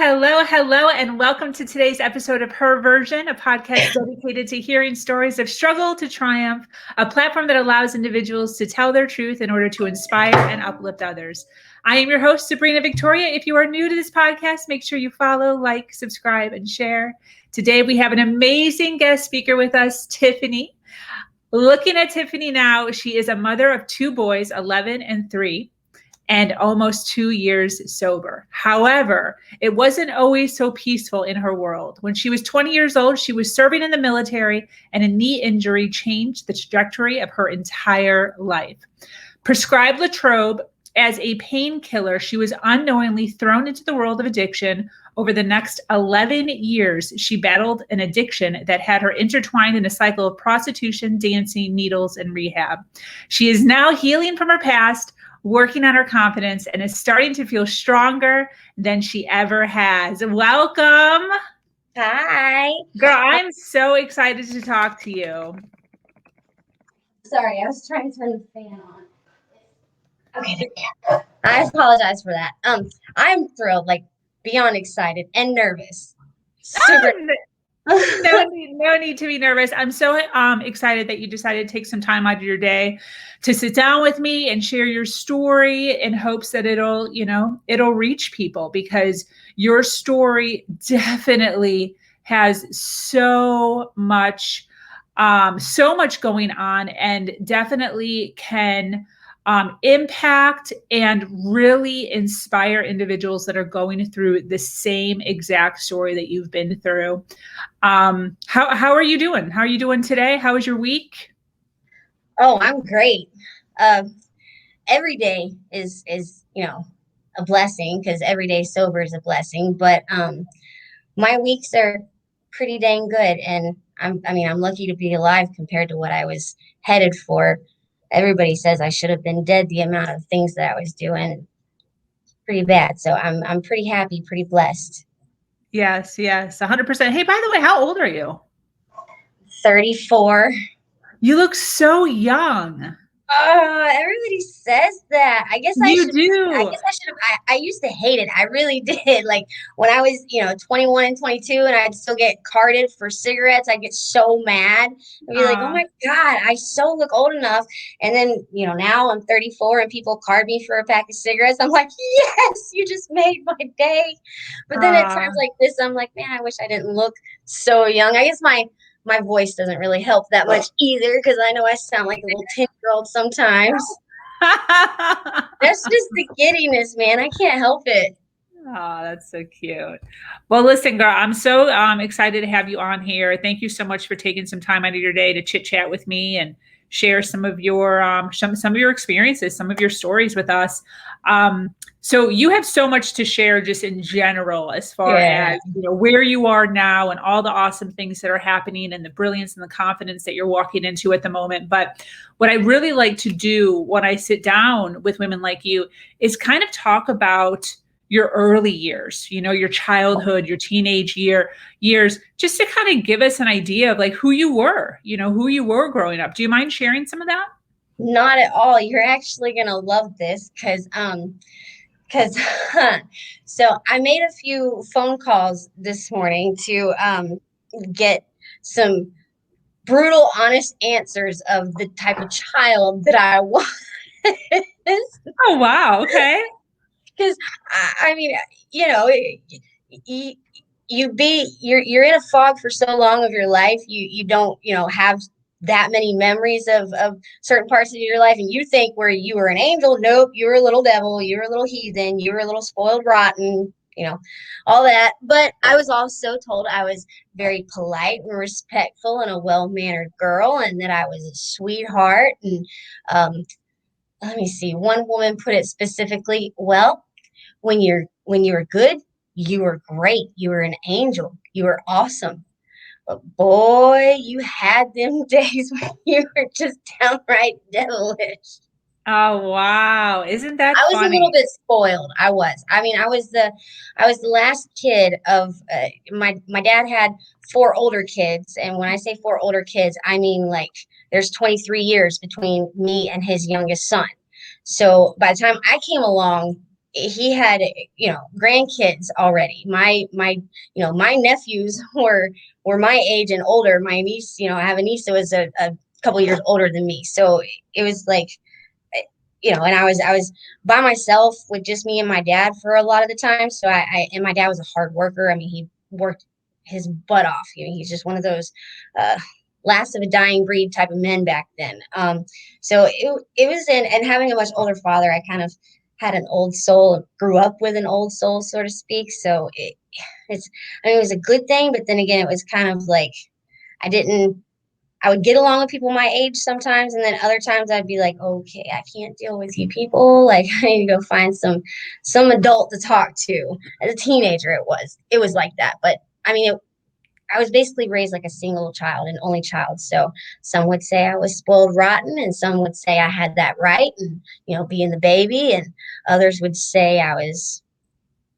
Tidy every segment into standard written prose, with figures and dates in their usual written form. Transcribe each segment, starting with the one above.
Hello, and welcome to today's episode of Her Version, a podcast dedicated to hearing stories of struggle to triumph, a platform that allows individuals to tell their truth in order to inspire and uplift others. I am your host, Sabrina Victoria. If you are new to this podcast, make sure you follow, like, subscribe, and share. Today, we have an amazing guest speaker with us, Tiffany. Looking at Tiffany now, she is a mother of two boys, 11 and 3. And almost 2 years sober. However, it wasn't always so peaceful in her world. When she was 20 years old, she was serving in the military, and a knee injury changed the trajectory of her entire life. Prescribed Latrobe as a painkiller, she was unknowingly thrown into the world of addiction. Over the next 11 years, she battled an addiction that had her intertwined in a cycle of prostitution, dancing, needles, and rehab. She is now healing from her past, working on her confidence, and is starting to feel stronger than she ever has. Welcome. Hi. Girl, I'm so excited to talk to you. Sorry, I was trying to turn the fan on. Okay, I apologize for that. I'm thrilled, like beyond excited and nervous. Super. No need to be nervous. I'm so excited that you decided to take some time out of your day to sit down with me and share your story in hopes that it'll reach people, because your story definitely has so much going on, and definitely can impact and really inspire individuals that are going through the same exact story that you've been through. How are you doing? How are you doing today? How was your week? Oh, I'm great. Every day is a blessing, because every day sober is a blessing. But my weeks are pretty dang good, and I'm lucky to be alive compared to what I was headed for. Everybody says I should have been dead. The amount of things that I was doing, pretty bad. So I'm pretty happy, pretty blessed. Yes, 100%. Hey, by the way, how old are you? 34. You look so young. Everybody says that. I guess I should have. I used to hate it. I really did. Like when I was, 21 and 22, and I'd still get carded for cigarettes, I'd get so mad. I'd be like, oh my God, I so look old enough. And then, now I'm 34 and people card me for a pack of cigarettes. I'm like, yes, you just made my day. But then at times like this, I'm like, man, I wish I didn't look so young. I guess my voice doesn't really help that much either, because I know I sound like a little 10-year-old sometimes. That's just the giddiness, man. I can't help it. Oh, that's so cute. Well, listen, girl, I'm so excited to have you on here. Thank you so much for taking some time out of your day to chit chat with me and share some of your some of your experiences, some of your stories with us. So you have so much to share just in general, as far as where you are now and all the awesome things that are happening and the brilliance and the confidence that you're walking into at the moment. But what I really like to do when I sit down with women like you is kind of talk about your early years, your childhood, your teenage years, just to kind of give us an idea of like who you were growing up. Do you mind sharing some of that? Not at all. You're actually going to love this, because so I made a few phone calls this morning to get some brutal, honest answers of the type of child that I was. Oh, wow. Okay. Because you're in a fog for so long of your life. You don't have that many memories of certain parts of your life, and you think where you were an angel. Nope, you were a little devil, you were a little heathen, you were a little spoiled rotten, all that. But I was also told I was very polite and respectful and a well-mannered girl, and that I was a sweetheart. And let me see, one woman put it specifically, well, when you were good, you were great, you were an angel, you were awesome. But boy, you had them days when you were just downright devilish. Oh, wow. Isn't that I was funny? a little bit spoiled. I was the last kid of my dad had 4 older kids. And when I say 4 older kids, I mean like there's 23 years between me and his youngest son. So by the time I came along, he had, grandkids already. My nephews were my age and older. My niece, I have a niece that was a couple years older than me. So it was like, and I was by myself with just me and my dad for a lot of the time. So and my dad was a hard worker. I mean, he worked his butt off. He's just one of those uh, last of a dying breed type of men back then. So it was and having a much older father, I kind of had an old soul, grew up with an old soul, so to speak. So it was a good thing, but then again, it was kind of like I didn't I would get along with people my age sometimes, and then other times I'd be like, okay, I can't deal with you people. Like I need to go find some adult to talk to. As a teenager, it was like that. But I mean, I was basically raised like a single child, an only child. So some would say I was spoiled rotten, and some would say I had that right, and being the baby, and others would say I was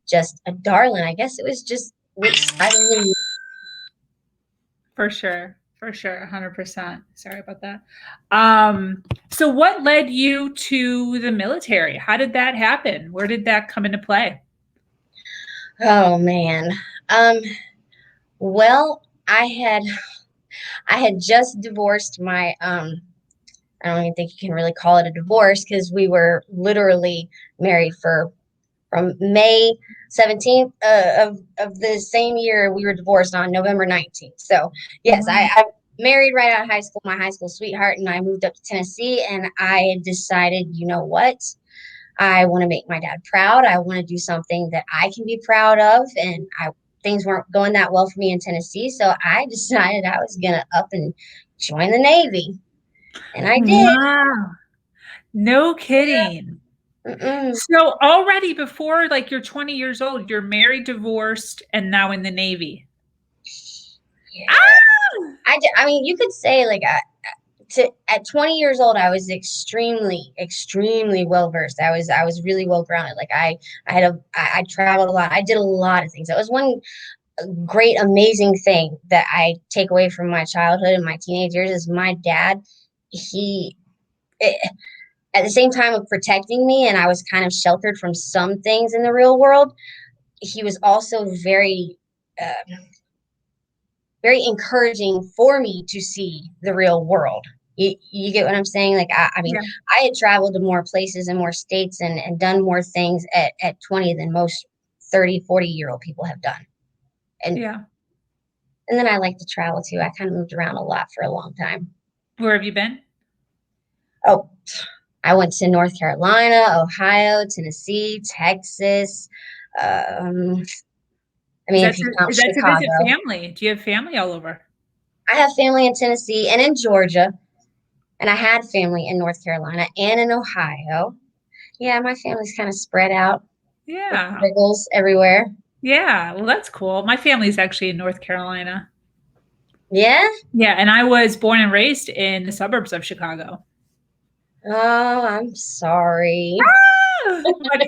just a darling. I guess it was just which side of me. For sure. For sure. 100%. Sorry about that. So what led you to the military? How did that happen? Where did that come into play? Oh man. Um, well, I had just divorced my I don't even think you can really call it a divorce because we were literally married from May 17th of the same year. We were divorced on November 19th. So yes, Wow. I married right out of high school, my high school sweetheart, and I moved up to Tennessee, and I decided, you know what? I want to make my dad proud. I want to do something that I can be proud of. And things weren't going that well for me in Tennessee. So I decided I was going to up and join the Navy. And I did. Wow. No kidding. Mm-mm. So already before like you're 20 years old, you're married, divorced, and now in the Navy. Yeah. Ah! I mean, you could say like at 20 years old, I was extremely, extremely well versed. I was really well grounded. Like I traveled a lot. I did a lot of things. That was one great, amazing thing that I take away from my childhood and my teenage years is my dad. He, eh, at the same time of protecting me, and I was kind of sheltered from some things in the real world. He was also very encouraging for me to see the real world. You get what I'm saying? Like, I mean, Yeah. I had traveled to more places and more states and done more things at 20 than most 30, 40-year-old people have done. And, Yeah. and then I like to travel too. I kind of moved around a lot for a long time. Where have you been? Oh, I went to North Carolina, Ohio, Tennessee, Texas. Um, I mean, if you count Is that to visit Chicago, family? Do you have family all over? I have family in Tennessee and in Georgia, and I had family in North Carolina and in Ohio. Yeah, my family's kind of spread out with Yeah. wiggles everywhere. Yeah. Well, that's cool. My family's actually in North Carolina. Yeah. Yeah, and I was born and raised in the suburbs of Chicago. Oh, I'm sorry. Ah! But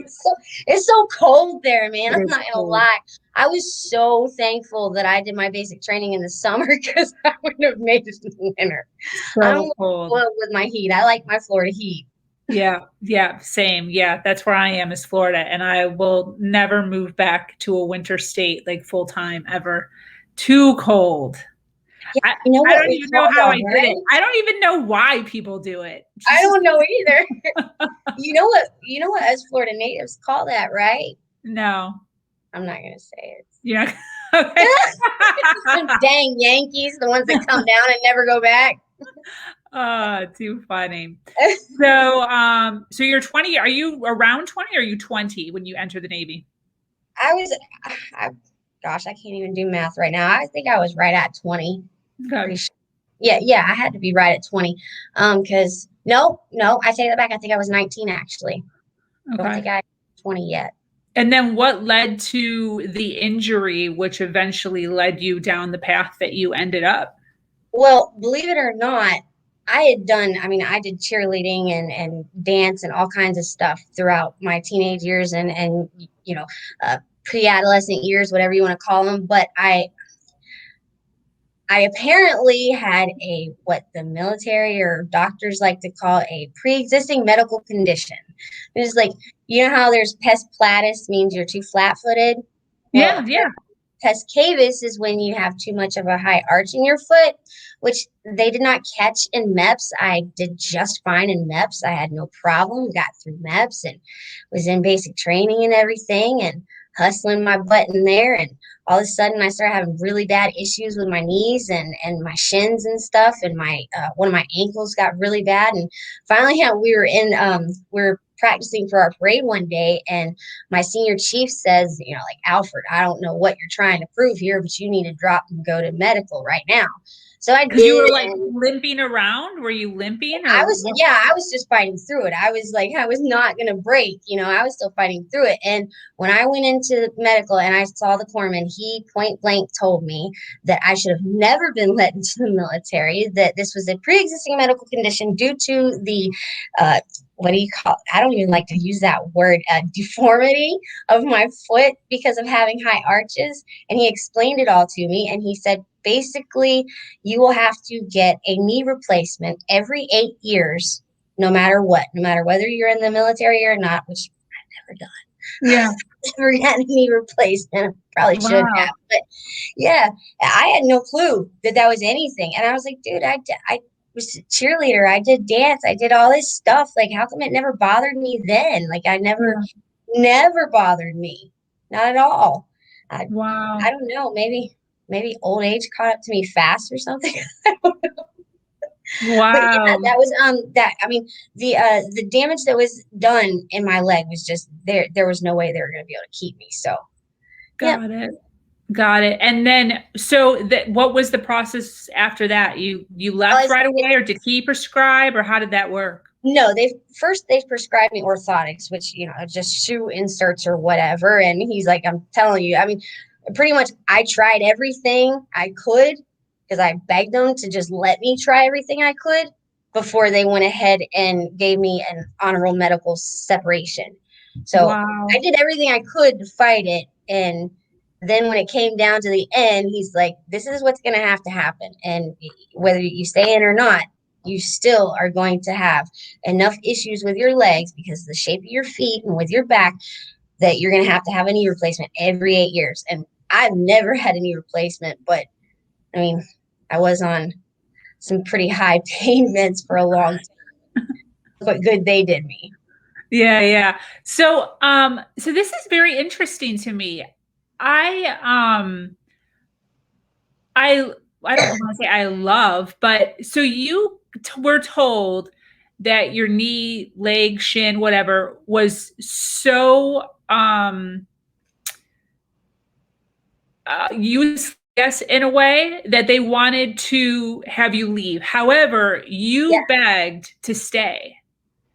It's so cold there, man. it I'm is not gonna cold. lie. I was so thankful that I did my basic training in the summer because I wouldn't have made it in the winter. I'm So cold. spoiled with my heat. I like my Florida heat. Yeah, yeah, same. Yeah, that's where I am is Florida, and I will never move back to a winter state like full time ever. Too cold. Yeah, I you know I what don't we even know call how I y'all, did it. right? I don't even know why people do it. I don't know either. You know what us Florida natives call that, right? No, I'm not gonna say it. yeah. Okay. Them dang Yankees, the ones that come down and never go back. Too funny. So you're 20. Are you around 20 or are you 20 when you enter the Navy? I was, I, gosh, I can't even do math right now. I think I was right at 20. Okay. Pretty sure. Yeah, yeah, I had to be right at 20. Because no, I take that back. I think I was 19 actually. Don't Okay. think I 20 yet. And then what led to the injury, which eventually led you down the path that you ended up? Well, believe it or not, I mean, I did cheerleading and dance and all kinds of stuff throughout my teenage years and you know, pre-adolescent years, whatever you want to call them. But I apparently had what the military or doctors like to call a pre-existing medical condition. It was like You know how there's pes platus means you're too flat-footed? Yeah, Well, yeah. pes cavus is when you have too much of a high arch in your foot, which they did not catch in MEPS. I did just fine in MEPS. I had no problem. Got through MEPS and was in basic training and everything and hustling my butt in there. And all of a sudden, I started having really bad issues with my knees and my shins and stuff. And my one of my ankles got really bad. And finally, we were practicing for our parade one day, and my senior chief says, like, Alfred, I don't know what you're trying to prove here, but you need to drop and go to medical right now. So I Because you did, were like and limping around. Were you limping I or was, what? yeah, I was just fighting through it. I was like, I was not going to break, I was still fighting through it. And when I went into medical and I saw the corpsman, he point blank told me that I should have never been let into the military, that this was a pre-existing medical condition due to the, what do you call it? I don't even like to use that word, deformity of my foot because of having high arches. And he explained it all to me. And he said, basically, you will have to get a knee replacement every 8 years, no matter what, no matter whether you're in the military or not, which I've never done. Yeah. Never had a knee replacement. Probably should Wow. have. But yeah, I had no clue that that was anything. And I was like, dude, I was a cheerleader. I did dance. I did all this stuff. Like, how come it never bothered me then? Like, never bothered me. Not at all. I, Wow. I don't know. Maybe old age caught up to me fast or something. But yeah, Wow. that was the damage that was done in my leg was just there was no way they were going to be able to keep me. So yeah. Got it. Got it. And then, so what was the process after that? You left right away, or did he prescribe, or how did that work? No, they prescribed me orthotics, which, just shoe inserts or whatever. And he's like, I'm telling you, I mean, pretty much I tried everything I could because I begged them to just let me try everything I could before they went ahead and gave me an honorable medical separation. So Wow. I did everything I could to fight it. And then when it came down to the end, he's like, this is what's going to have to happen. And whether you stay in or not, you still are going to have enough issues with your legs because of the shape of your feet and with your back that you're going to have a knee replacement every 8 years. And I've never had a knee replacement, but I mean, I was on some pretty high pain meds for a long time. Look what good they did me. Yeah, yeah. So, so this is very interesting to me. I, I, I don't want to say I love, but so you were told that your knee, leg, shin, whatever was so, useless in a way that they wanted to have you leave. However, Yeah. you begged to stay.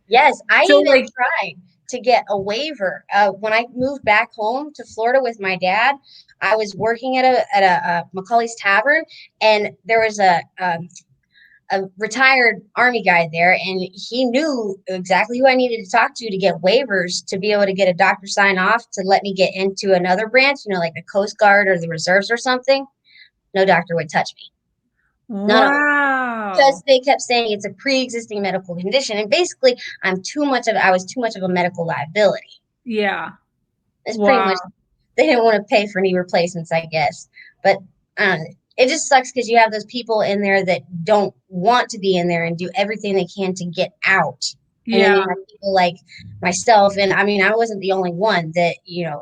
Yes, I So even like, tried to get a waiver. When I moved back home to Florida with my dad, I was working at a Macaulay's Tavern, and there was a retired Army guy there, and he knew exactly who I needed to talk to get waivers to be able to get a doctor sign off to let me get into another branch, like the Coast Guard or the reserves or something. No doctor would touch me. None of them. Because wow. they kept saying it's a pre-existing medical condition, and basically I was too much of a medical liability. Yeah. It's pretty Wow. much, they didn't want to pay for knee replacements, I guess. But it just sucks because you have those people in there that don't want to be in there and do everything they can to get out. And then you Yeah. have people like myself, and I mean, I wasn't the only one that,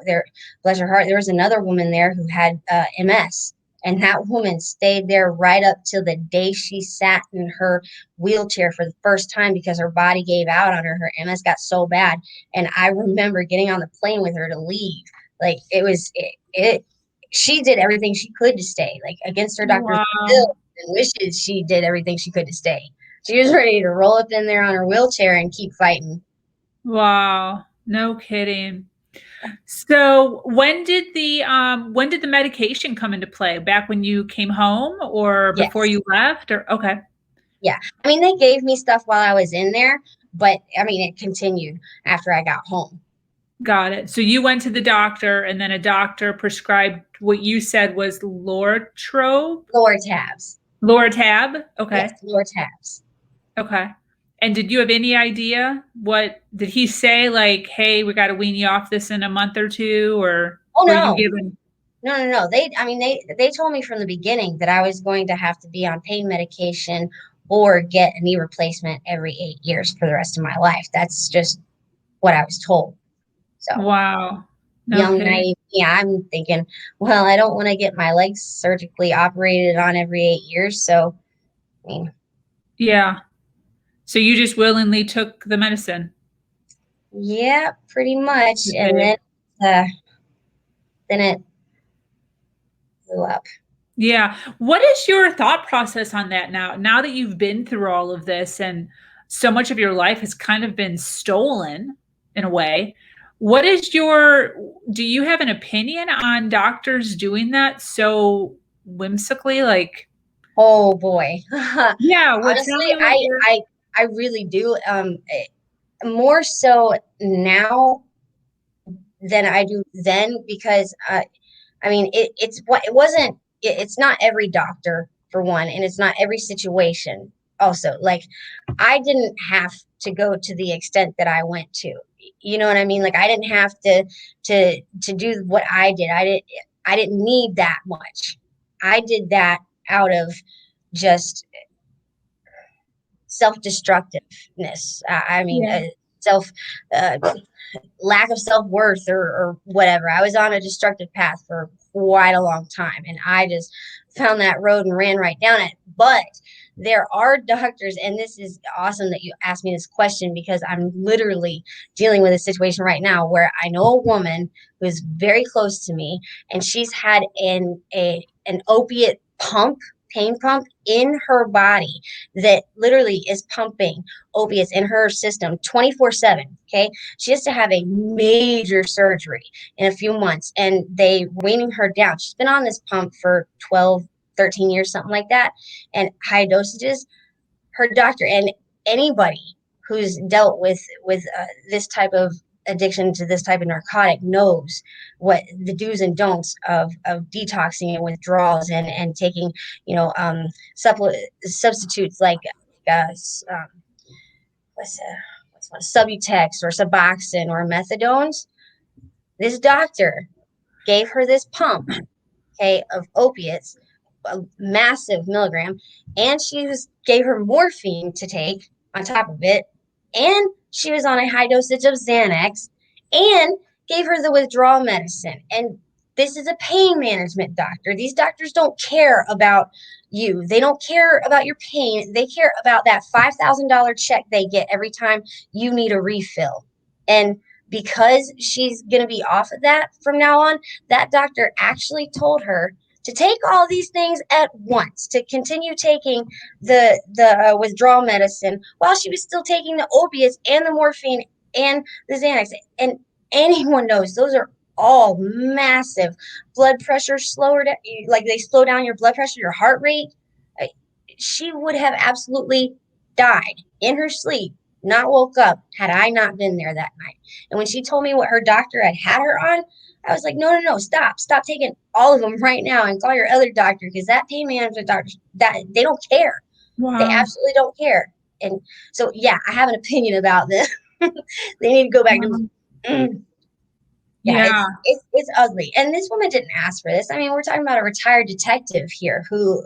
there, bless her heart, there was another woman there who had MS. And that woman stayed there right up till the day she sat in her wheelchair for the first time because her body gave out on her. Her MS got so bad. And I remember getting on the plane with her to leave. Like, she did everything she could to stay. Like, against her doctor's Wow. will and wishes, she did everything she could to stay. She was ready to roll up in there on her wheelchair and keep fighting. Wow. No kidding. So when did the medication come into play? Back when you came home or before Yes. you left, or okay. Yeah. I mean, they gave me stuff while I was in there, but I mean, it continued after I got home. Got it. So you went to the doctor and then a doctor prescribed what you said was Lortrope? Lower tabs. Lortab? Okay. Yes, lower tabs. Okay. And did you have any idea what did he say? Like, hey, we got to wean you off this in a month or two, or Oh were you no. given? No. They told me from the beginning that I was going to have to be on pain medication or get a knee replacement every 8 years for the rest of my life. That's just what I was told. So Wow. No young, kidding. naive, yeah, I'm thinking, well, I don't want to get my legs surgically operated on every 8 years. So, I mean, Yeah. So you just willingly took the medicine. yeah, pretty much. And Okay. uh, then it blew up. Yeah. What is your thought process on that now? Now that you've been through all of this and so much of your life has kind of been stolen in a way, what is your, do you have an opinion on doctors doing that so whimsically? Like, Oh boy. yeah, what, tell Honestly, me what your, I really do. More so now than I do then because I mean it wasn't it's not every doctor for one, and it's not every situation also. Like I didn't have to go to the extent that I went to. You know what I mean? Like I didn't have to do what I did. I didn't need that much. I did that out of just self-destructiveness. I mean, yeah. self uh, lack of self-worth or whatever. I was on a destructive path for quite a long time, and I just found that road and ran right down it. But there are doctors, and this is awesome that you asked me this question because I'm literally dealing with a situation right now where I know a woman who's very close to me, and she's had an opiate pump, pain pump in her body that literally is pumping opiates in her system 24/7. Okay, she has to have a major surgery in a few months, and they weaning her down. She's been on this pump for 12, 13 years, something like that, and high dosages. Her doctor and anybody who's dealt with this type of addiction to this type of narcotic knows what the do's and don'ts of detoxing and withdrawals and taking, you know, substitutes like uh, um, what's what's one, Subutex or Suboxone or methadones. This doctor gave her this pump, okay, of opiates, a massive milligram, and gave her morphine to take on top of it, and she was on a high dosage of Xanax, and gave her the withdrawal medicine. And this is a pain management doctor. These doctors don't care about you. They don't care about your pain. They care about that $5,000 check they get every time you need a refill. And because she's going to be off of that from now on, that doctor actually told her to take all these things at once, to continue taking the withdrawal medicine while she was still taking the opiates and the morphine and the Xanax. And anyone knows those are all massive blood pressure slower, like they slow down your blood pressure, your heart rate. She would have absolutely died in her sleep, not woke up, had I not been there that night. And when she told me what her doctor had her on, I was like, no, stop taking all of them right now and call your other doctor, because that pain management doctor, that they don't care. They Wow. absolutely don't care. And so, yeah, I have an opinion about this. They need to go back to, Wow. yeah, Yeah. it's ugly. And this woman didn't ask for this. I mean, we're talking about a retired detective here who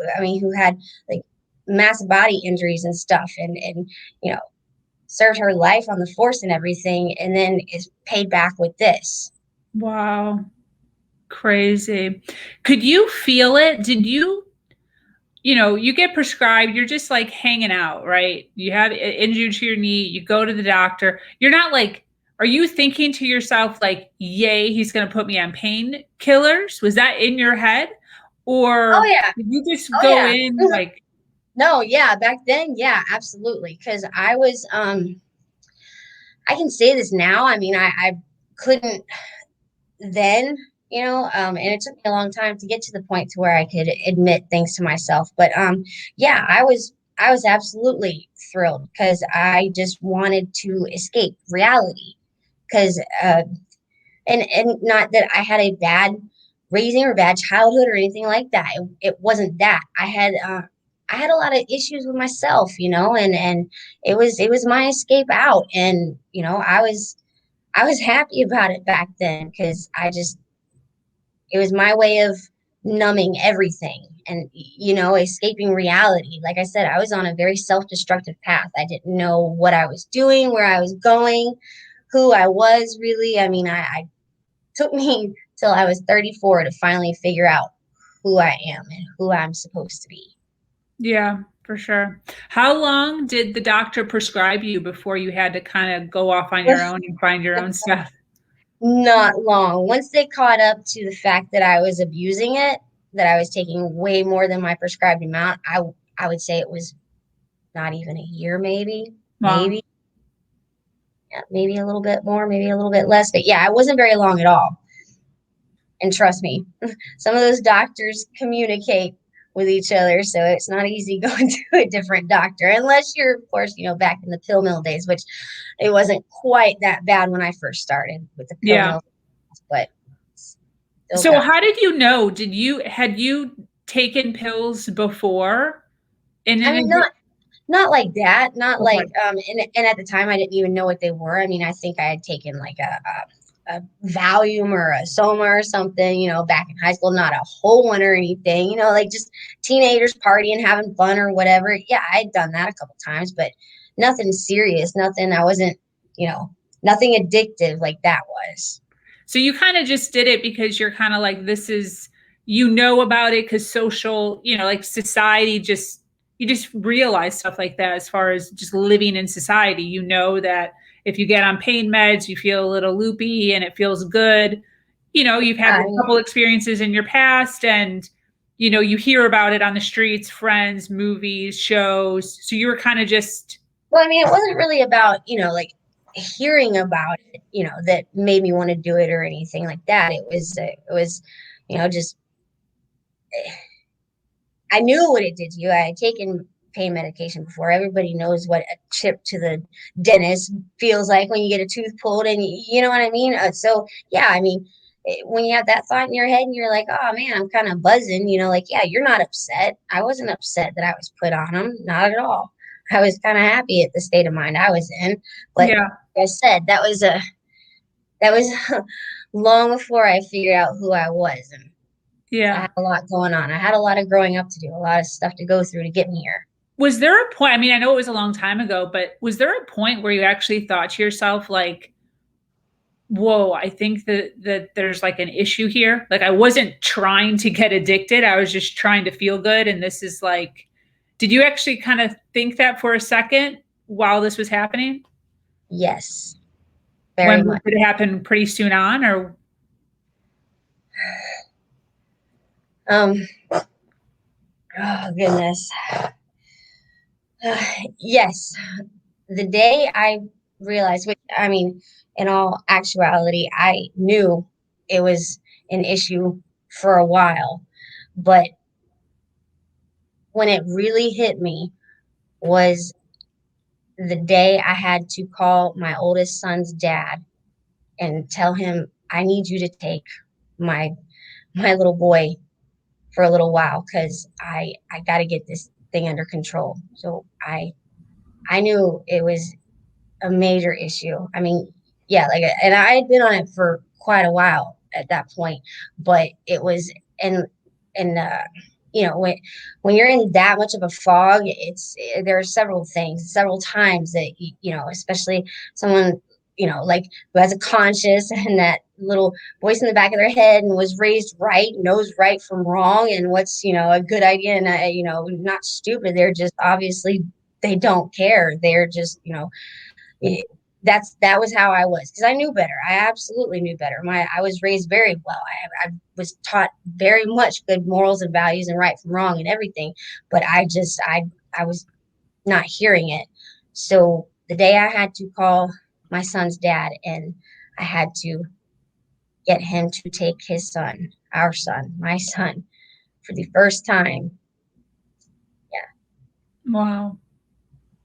had like massive body injuries and stuff, and you know, served her life on the force and everything, and then is paid back with this. Wow. Crazy. Could you feel it? Did you, you get prescribed, you're just like hanging out, right? You have injury to your knee, you go to the doctor. You're not like, are you thinking to yourself, like, yay, he's going to put me on painkillers? Was that in your head? Oh Or yeah. did you just Oh go yeah. in like, No, yeah, back then, yeah, absolutely. Because I was, I can say this now. I mean, I couldn't then, and it took me a long time to get to the point to where I could admit things to myself. But yeah, I was absolutely thrilled because I just wanted to escape reality. Because and not that I had a bad raising or bad childhood or anything like that. It wasn't that. I had a lot of issues with myself, and it was my escape out. And, I was happy about it back then because it was my way of numbing everything and, escaping reality. Like I said, I was on a very self-destructive path. I didn't know what I was doing, where I was going, who I was really. I mean, I took me till I was 34 to finally figure out who I am and who I'm supposed to be. Yeah, for sure. How long did the doctor prescribe you before you had to kind of go off on your own and find your own stuff? Not long. Once they caught up to the fact that I was abusing it, that I was taking way more than my prescribed amount, I would say it was not even a year, maybe, Wow. maybe, yeah, maybe a little bit more, maybe a little bit less. But yeah, it wasn't very long at all. And trust me, some of those doctors communicate with each other, so it's not easy going to a different doctor unless you're, of course, back in the pill mill days, which it wasn't quite that bad when I first started with the pill Yeah. mill, but still So got. how did you know? Had you taken pills before? And I then mean, not like that, not like okay. and at the time I didn't even know what they were. I mean, I think I had taken like a Valium or a Soma or something, back in high school, not a whole one or anything, like just teenagers partying, having fun or whatever. Yeah, I'd done that a couple times, but nothing serious, nothing. I wasn't, nothing addictive like that was. So you kind of just did it because you're kind of like, this is, about it because social, like society you just realize stuff like that as far as just living in society. You know that if you get on pain meds, you feel a little loopy and it feels good. You've had I a couple experiences in your past and, you hear about it on the streets, friends, movies, shows. So you were kind of just, Well, I mean, it wasn't really about, like hearing about it, that made me want to do it or anything like that. It was, just I knew what it did to you. I had taken pain medication before. Everybody knows what a trip to the dentist feels like when you get a tooth pulled, and you know what I mean. So yeah, I mean, when you have that thought in your head and you're like, oh man, I'm kind of buzzing, like, yeah, you're not upset. I wasn't upset that I was put on them, not at all. I was kind of happy at the state of mind I was in, but yeah, like I said, that was long before I figured out who I was, and I yeah. had a lot going on. I had a lot of growing up to do, a lot of stuff to go through to get me here. Was there a point? I mean, I know it was a long time ago, but was there a point where you actually thought to yourself, like, whoa, I think that there's like an issue here. Like I wasn't trying to get addicted. I was just trying to feel good. And this is like, did you actually kind of think that for a second while this was happening? Yes, When very much. did it happen pretty soon on or Um, oh goodness. Yes, the day I realized, which I mean, in all actuality, I knew it was an issue for a while, but when it really hit me was the day I had to call my oldest son's dad and tell him, I need you to take my little boy for a little while because I got to get this thing under control. So I knew it was a major issue. I mean, yeah, like, and I had been on it for quite a while at that point, but it was, and when you're in that much of a fog, there are several things, several times that especially someone like who has a conscience and that little voice in the back of their head and was raised right, knows right from wrong and what's a good idea and not stupid. They're just obviously they don't care. They're just it, that was how I was because I knew better. I absolutely knew better. I was raised very well. I was taught very much good morals and values and right from wrong and everything, but I was not hearing it. So the day I had to call my son's dad and I had to get him to take his son, our son, my son, for the first time. Yeah, wow.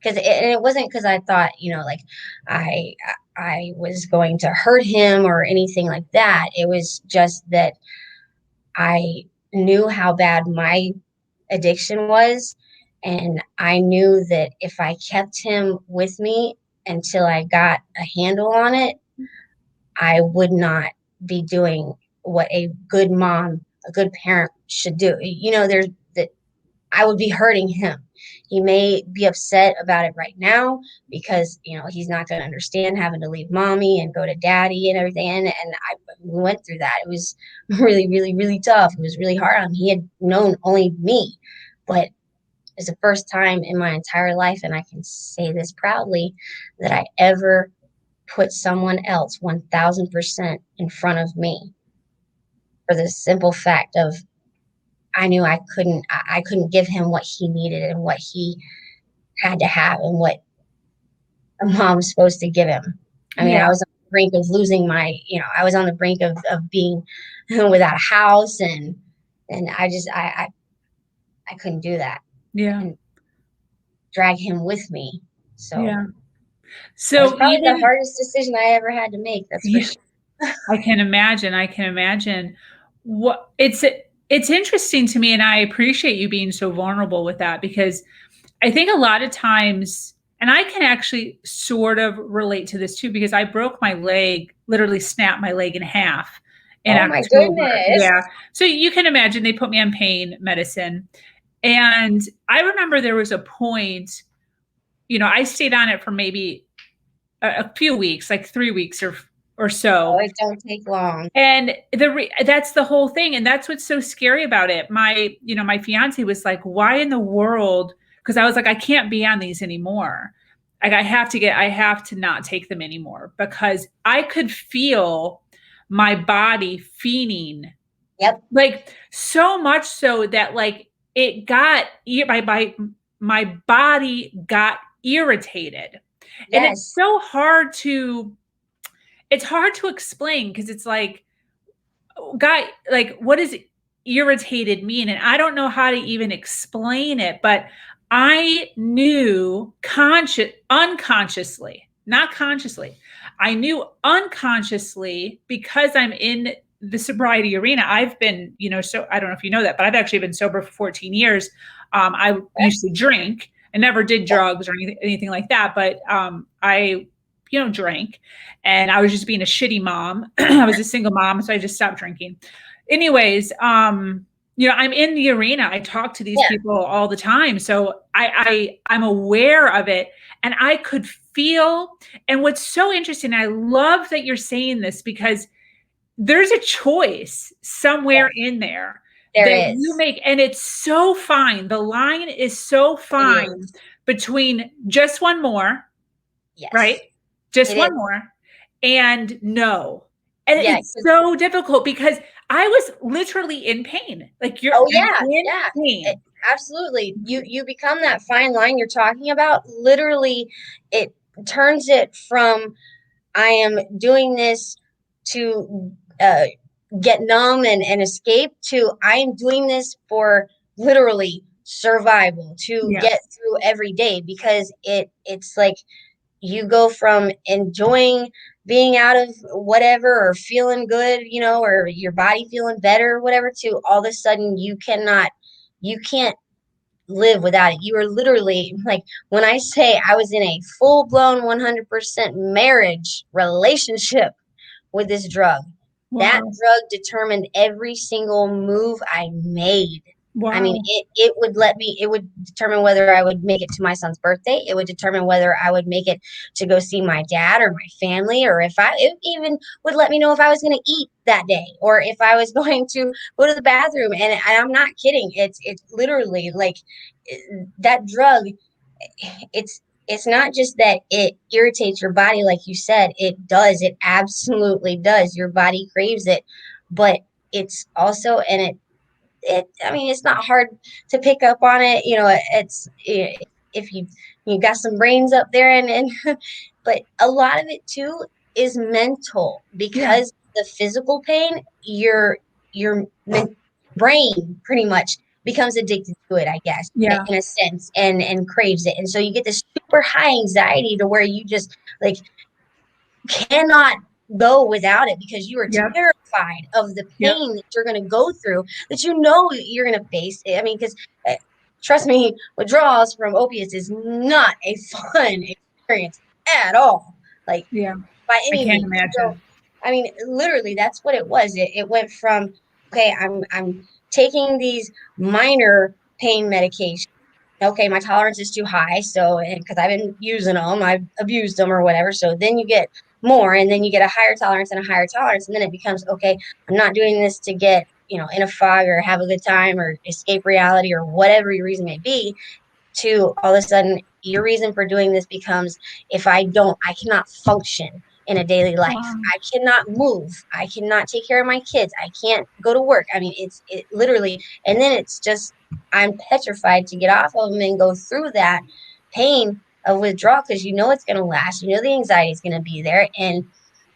because it wasn't because I thought like I I was going to hurt him or anything like that. It was just that I knew how bad my addiction was, And I knew that if I kept him with me until I got a handle on it, I would not be doing what a good mom, a good parent should do. There's that I would be hurting him. He may be upset about it right now because, he's not going to understand having to leave mommy and go to daddy and everything. And I went through that. It was really, really, really tough. It was really hard on him. He had known only me, but it's the first time in my entire life, and I can say this proudly, that I ever put someone else 1000% in front of me, for the simple fact of I knew I couldn't give him what he needed and what he had to have and what a mom's supposed to give him. I mean, I was on the brink of losing I was on the brink of being without a house, and I couldn't do that. Yeah. And drag him with me. So yeah. So it's So probably even the hardest decision I ever had to make. That's for sure. I can imagine. I can imagine. What it's interesting to me, and I appreciate you being so vulnerable with that, because I think a lot of times, and I can actually sort of relate to this too, because I broke my leg, literally snapped my leg in half in Oh my October. goodness. Yeah. So you can imagine they put me on pain medicine. And I remember there was a point, I stayed on it for maybe a few weeks, like 3 weeks or Oh, so. it don't take long. And that's the whole thing. And that's what's so scary about it. My fiance was like, why in the world? Because I was like, I can't be on these anymore. Like I have to not take them anymore, because I could feel my body fiending. Yep. Like so much so that like it got my body got irritated. And Yes. it's hard to explain, because it's like, guy, like, what does irritated mean? And I don't know how to even explain it, but I knew unconsciously, not consciously. I knew unconsciously, because I'm in the sobriety arena. I've been, so I don't know if you know that, but I've actually been sober for 14 years. I used to drink. I never did drugs or anything like that, but I drank, and I was just being a shitty mom. I was a single mom, so I just stopped drinking. Anyways, I'm in the arena. I talk to these people all the time. So I'm aware of it, and I could feel, and what's so interesting, I love that you're saying this, because there's a choice somewhere in there There that is. you make, and it's so fine. The line is so fine between just one more, Yes. right? Just It one is. more, and no. And Yeah, it's so difficult, because I was literally in pain. Like you're in pain. Absolutely. You become that fine line you're talking about. Literally, it turns it from I am doing this to get numb and escape, to I am doing this for literally survival, to get through every day, because it's like you go from enjoying being out of whatever or feeling good, or your body feeling better or whatever, to all of a sudden you can't live without it. You are literally, like, when I say I was in a full-blown 100% marriage relationship with this drug, that drug determined every single move I made. I mean, it would determine whether I would make it to my son's birthday. It would determine whether I would make it to go see my dad or my family, or it even would let me know if I was going to eat that day, or if I was going to go to the bathroom. And I'm not kidding. It's literally like that drug. It's not just that it irritates your body, like you said. It absolutely does. Your body craves it, but it's also, and I mean, it's not hard to pick up on it. If you got some brains up there, and but a lot of it too is mental, because the physical pain, your brain pretty much becomes addicted to it, I guess, in a sense, and craves it. And so you get this super high anxiety to where you just like cannot go without it, because you are terrified of the pain that you're going to go through, that you're going to face. I mean, because trust me, withdrawals from opiates is not a fun experience at all. Like, Yeah. by I any can't means. So, imagine. I mean, literally, that's what it was. It went from, okay, I'm taking these minor pain medications. Okay, my tolerance is too high, so because I've been using them, I've abused them or whatever. So then you get more, and then you get a higher tolerance and a higher tolerance, and then it becomes, okay, I'm not doing this to get, in a fog or have a good time or escape reality or whatever your reason may be, to all of a sudden your reason for doing this becomes, if I don't, I cannot function in a daily life. Wow. I cannot move. I cannot take care of my kids. I can't go to work. I mean, it literally, and then it's just, I'm petrified to get off of them and go through that pain of withdrawal, because it's going to last. The anxiety is going to be there. And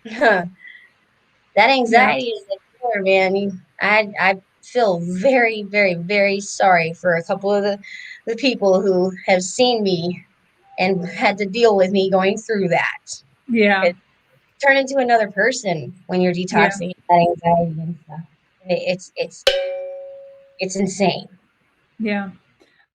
that Yeah. anxiety is a killer, man. I feel very, very, very sorry for a couple of the people who have seen me and had to deal with me going through that. Yeah. It turn into another person when you're Yeah. detoxing that anxiety and stuff. It's insane. Yeah.